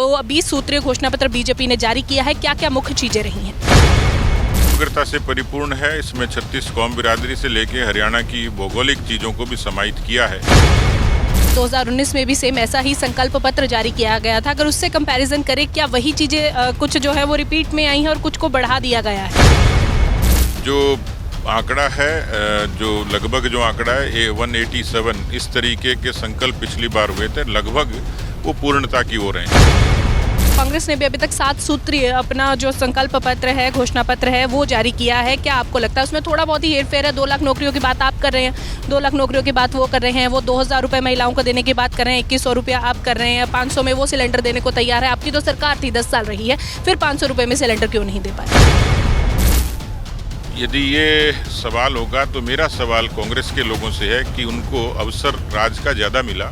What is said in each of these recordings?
तो 20 सूत्रीय घोषणा पत्र बीजेपी ने जारी किया है, क्या क्या मुख्य चीजें रही हैं? समग्रता से परिपूर्ण है। इसमें 36 कौम बिरादरी से लेके हरियाणा की भौगोलिक चीज़ों को भी समाहित किया है। 2019 में भी सेम ऐसा ही संकल्प पत्र जारी किया गया था। अगर उससे कंपैरिजन करें, क्या वही चीज़ें कुछ जो है वो रिपीट में आई हैं और कुछ को बढ़ा दिया गया है? जो आंकड़ा है, जो लगभग जो आंकड़ा है 187, इस तरीके के संकल्प पिछली बार हुए थे, लगभग वो पूर्णता की ओर हैं। कांग्रेस ने भी अभी तक 7 सूत्रीय अपना जो संकल्प पत्र है, घोषणा पत्र है, वो जारी किया है। क्या आपको लगता है उसमें थोड़ा बहुत ही हेरफेर है? 2 लाख नौकरियों की बात आप कर रहे हैं, 2 लाख नौकरियों की बात वो कर रहे हैं, वो 2000 रुपये महिलाओं को देने की बात कर रहे हैं, 2100 रुपया आप कर रहे हैं, 500 में वो सिलेंडर देने को तैयार है। आपकी तो सरकार थी 10 साल रही है, फिर 500 रुपये में सिलेंडर क्यों नहीं दे पाए? यदि ये सवाल होगा तो मेरा सवाल कांग्रेस के लोगों से है कि उनको अवसर राज का ज़्यादा मिला,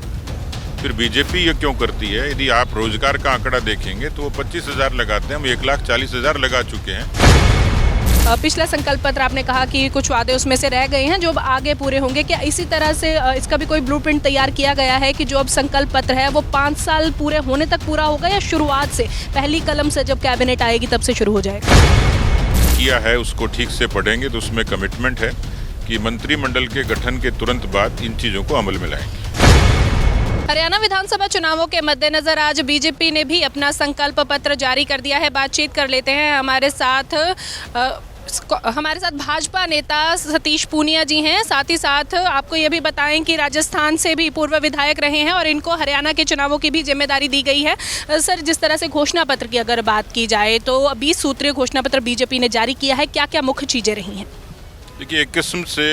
फिर बीजेपी ये क्यों करती है? यदि आप रोजगार का आंकड़ा देखेंगे तो वो 25,000 लगाते हैं, हम 1,40,000 लगा चुके हैं। पिछला संकल्प पत्र आपने कहा कि कुछ वादे उसमें से रह गए हैं जो अब आगे पूरे होंगे। क्या इसी तरह से इसका भी कोई ब्लूप्रिंट तैयार किया गया है कि जो अब संकल्प पत्र है वो 5 साल पूरे होने तक पूरा होगा, या शुरुआत से पहली कलम से जब कैबिनेट आएगी तब से शुरू हो जाएगा? किया है उसको ठीक से पढ़ेंगे तो उसमें कमिटमेंट है कि मंत्रिमंडल के गठन के तुरंत बाद इन चीज़ों को अमल में लाएंगे। हरियाणा विधानसभा चुनावों के मद्देनजर आज बीजेपी ने भी अपना संकल्प पत्र जारी कर दिया है। बातचीत कर लेते हैं हमारे साथ भाजपा नेता सतीश पूनिया जी हैं। साथ ही साथ आपको ये भी बताएं कि राजस्थान से भी पूर्व विधायक रहे हैं और इनको हरियाणा के चुनावों की भी जिम्मेदारी दी गई है। सर, जिस तरह से घोषणा पत्र की अगर बात की जाए तो 20 सूत्रीय घोषणा पत्र बीजेपी ने जारी किया है, क्या क्या मुख्य चीज़ें रही हैं? देखिए, एक किस्म से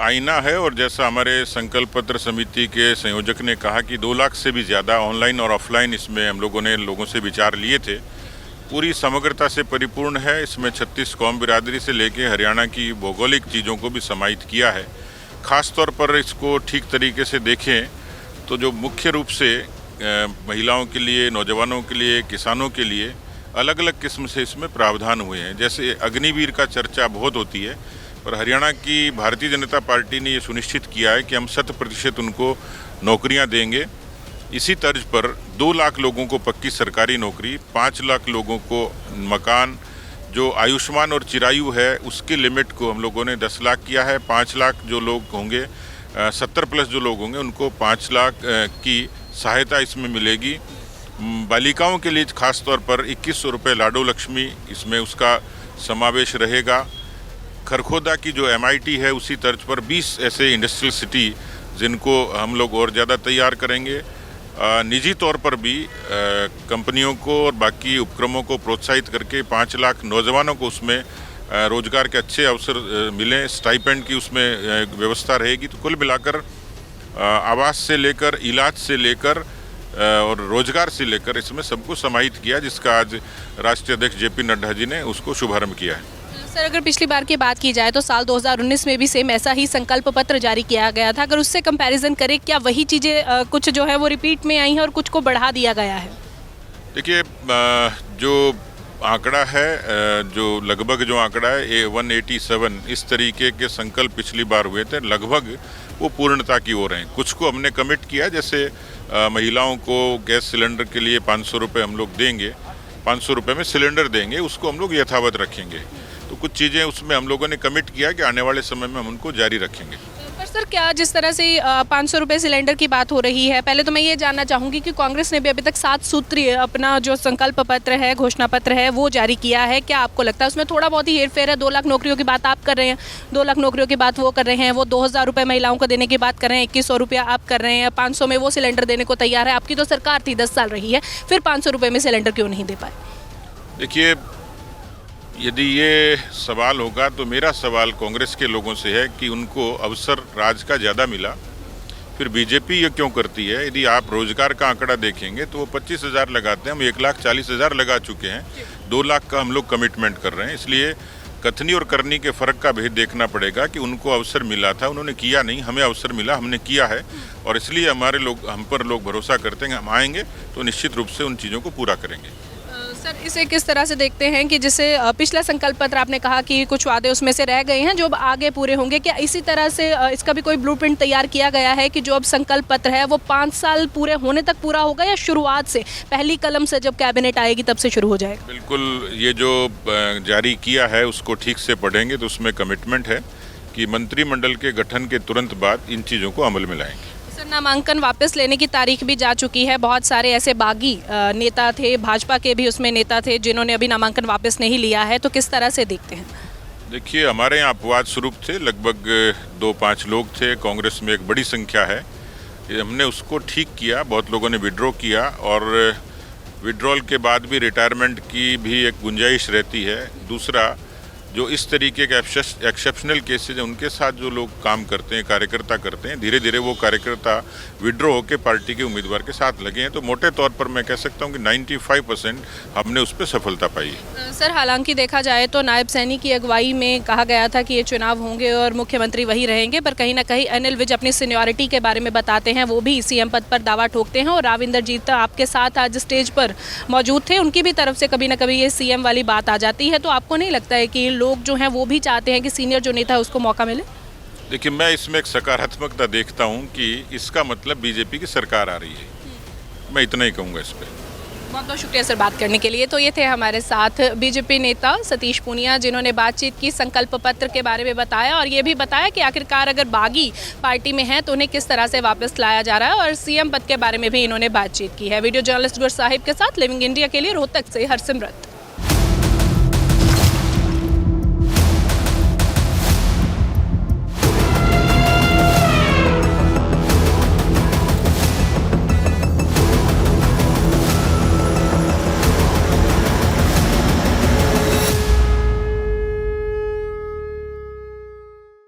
आईना है, और जैसा हमारे संकल्प पत्र समिति के संयोजक ने कहा कि 2 लाख से भी ज़्यादा ऑनलाइन और ऑफलाइन इसमें हम लोगों ने लोगों से विचार लिए थे। पूरी समग्रता से परिपूर्ण है। इसमें 36 कौम बिरादरी से लेके हरियाणा की भौगोलिक चीज़ों को भी समाहित किया है। ख़ास तौर पर इसको ठीक तरीके से देखें तो जो मुख्य रूप से महिलाओं के लिए, नौजवानों के लिए, किसानों के लिए अलग अलग किस्म से इसमें प्रावधान हुए हैं। जैसे अग्निवीर का चर्चा बहुत होती है, पर हरियाणा की भारतीय जनता पार्टी ने ये सुनिश्चित किया है कि हम 100% उनको नौकरियां देंगे। इसी तर्ज पर 2 लाख लोगों को पक्की सरकारी नौकरी, 5 लाख लोगों को मकान, जो आयुष्मान और चिरायु है उसकी लिमिट को हम लोगों ने 10 लाख किया है। 5 लाख जो लोग होंगे, 70+ जो लोग होंगे, उनको 5 लाख की सहायता इसमें मिलेगी। बालिकाओं के लिए खास तौर पर 2100 रुपये लाडो लक्ष्मी, इसमें उसका समावेश रहेगा। खरखोदा की जो MIT है उसी तर्ज पर 20 ऐसे इंडस्ट्रियल सिटी जिनको हम लोग और ज़्यादा तैयार करेंगे। निजी तौर पर भी कंपनियों को और बाकी उपक्रमों को प्रोत्साहित करके 5 लाख नौजवानों को उसमें रोजगार के अच्छे अवसर मिलें। स्टाइपेंड की उसमें व्यवस्था रहेगी। तो कुल मिलाकर आवास से लेकर, इलाज से लेकर और रोजगार से लेकर इसमें सबको समाहित किया, जिसका आज राष्ट्रीय अध्यक्ष JP नड्डा जी ने उसको शुभारंभ किया है। सर, अगर पिछली बार की बात की जाए तो साल 2019 में भी सेम ऐसा ही संकल्प पत्र जारी किया गया था। अगर उससे कंपैरिजन करें, क्या वही चीज़ें कुछ जो है वो रिपीट में आई हैं और कुछ को बढ़ा दिया गया है? देखिए, जो आंकड़ा है, जो लगभग जो आंकड़ा है 187, इस तरीके के संकल्प पिछली बार हुए थे, लगभग वो पूर्णता की ओर हैं। कुछ को हमने कमिट किया, जैसे महिलाओं को गैस सिलेंडर के लिए 500 रुपये हम लोग देंगे, 500 रुपये में सिलेंडर देंगे, उसको हम लोग यथावत रखेंगे। तो कुछ चीज़ें उसमें हम लोगों ने कमिट किया कि आने वाले समय में हम उनको जारी रखेंगे। पर सर, क्या जिस तरह से 500 रुपये सिलेंडर की बात हो रही है, पहले तो मैं ये जानना चाहूँगी कि कांग्रेस ने भी अभी तक 7 सूत्रीय अपना जो संकल्प पत्र है, घोषणा पत्र है, वो जारी किया है। क्या आपको लगता है उसमें थोड़ा बहुत ही हेरफेर है? 2 लाख नौकरियों की बात आप कर रहे हैं, 2 लाख नौकरियों की बात वो कर रहे हैं, वो 2000 रुपये महिलाओं को देने की बात कर रहे हैं, 2100 रुपया आप कर रहे हैं, 500 में वो सिलेंडर देने को तैयार है। आपकी तो सरकार थी 10 साल रही है, फिर 500 रुपये में सिलेंडर क्यों नहीं दे पाए? देखिए, यदि ये सवाल होगा तो मेरा सवाल कांग्रेस के लोगों से है कि उनको अवसर राज का ज़्यादा मिला, फिर बीजेपी ये क्यों करती है? यदि आप रोजगार का आंकड़ा देखेंगे तो वो 25,000 लगाते हैं, हम 1,40,000 लगा चुके हैं। 2 लाख का हम लोग कमिटमेंट कर रहे हैं। इसलिए कथनी और करनी के फ़र्क का भेद देखना पड़ेगा कि उनको अवसर मिला था, उन्होंने किया नहीं, हमें अवसर मिला, हमने किया है, और इसलिए हम पर लोग भरोसा करते हैं। हम आएंगे तो निश्चित रूप से उन चीज़ों को पूरा करेंगे। सर इसे किस तरह से देखते हैं कि जैसे पिछला संकल्प पत्र आपने कहा कि कुछ वादे उसमें से रह गए हैं जो अब आगे पूरे होंगे, क्या इसी तरह से इसका भी कोई ब्लूप्रिंट तैयार किया गया है कि जो अब संकल्प पत्र है वो 5 साल पूरे होने तक पूरा होगा, या शुरुआत से पहली कलम से जब कैबिनेट आएगी तब से शुरू हो जाएगा? बिल्कुल, ये जो जारी किया है उसको ठीक से पढ़ेंगे तो उसमें कमिटमेंट है कि मंत्रिमंडल के गठन के तुरंत बाद इन चीज़ों को अमल में लाएंगे। सर नामांकन वापस लेने की तारीख भी जा चुकी है, बहुत सारे ऐसे बागी नेता थे, भाजपा के भी उसमें नेता थे जिन्होंने अभी नामांकन वापस नहीं लिया है, तो किस तरह से देखते हैं? देखिए, हमारे यहाँ अपवाद स्वरूप थे, लगभग 2-5 लोग थे, कांग्रेस में एक बड़ी संख्या है। हमने उसको ठीक किया, बहुत लोगों ने विड्रॉ किया और विड्रॉल के बाद भी रिटायरमेंट की भी एक गुंजाइश रहती है। दूसरा, जो इस तरीके के एक्सेप्शनल केसेज हैं उनके साथ जो लोग काम करते हैं, कार्यकर्ता करते हैं, धीरे धीरे वो कार्यकर्ता विड्रॉ होकर पार्टी के उम्मीदवार के साथ लगे हैं। तो मोटे तौर पर मैं कह सकता हूं कि 95% हमने उस पर सफलता पाई है। सर हालांकि देखा जाए तो नायब सैनी की अगुवाई में कहा गया था कि ये चुनाव होंगे और मुख्यमंत्री वही रहेंगे, पर कहीं ना कहीं अनिल विज अपनी सीनियरिटी के बारे में बताते हैं, वो भी सीएम पद पर दावा ठोकते हैं और राविंदर जीत आपके साथ आज स्टेज पर मौजूद थे, उनकी भी तरफ से कभी ना कभी ये सीएम वाली बात आ जाती है। तो आपको नहीं लगता है कि लोग जो हैं वो भी चाहते हैं कि सीनियर जो नेता है उसको मौका मिले? देखिए, मैं इसमें एक सकारात्मकता देखता हूं कि इसका मतलब बीजेपी की सरकार आ रही है। मैं इतना ही कहूँगा इस पर। बहुत बहुत शुक्रिया सर बात करने के लिए। तो ये थे हमारे साथ बीजेपी नेता सतीश पूनिया, जिन्होंने बातचीत की, संकल्प पत्र के बारे में बताया और ये भी बताया कि आखिरकार अगर बागी पार्टी में हैं तो उन्हें किस तरह से वापस लाया जा रहा है, और सीएम पद के बारे में भी इन्होंने बातचीत की है। वीडियो जर्नलिस्ट गुर साहिब के साथ लिविंग इंडिया के लिए रोहतक से हरसिमरत।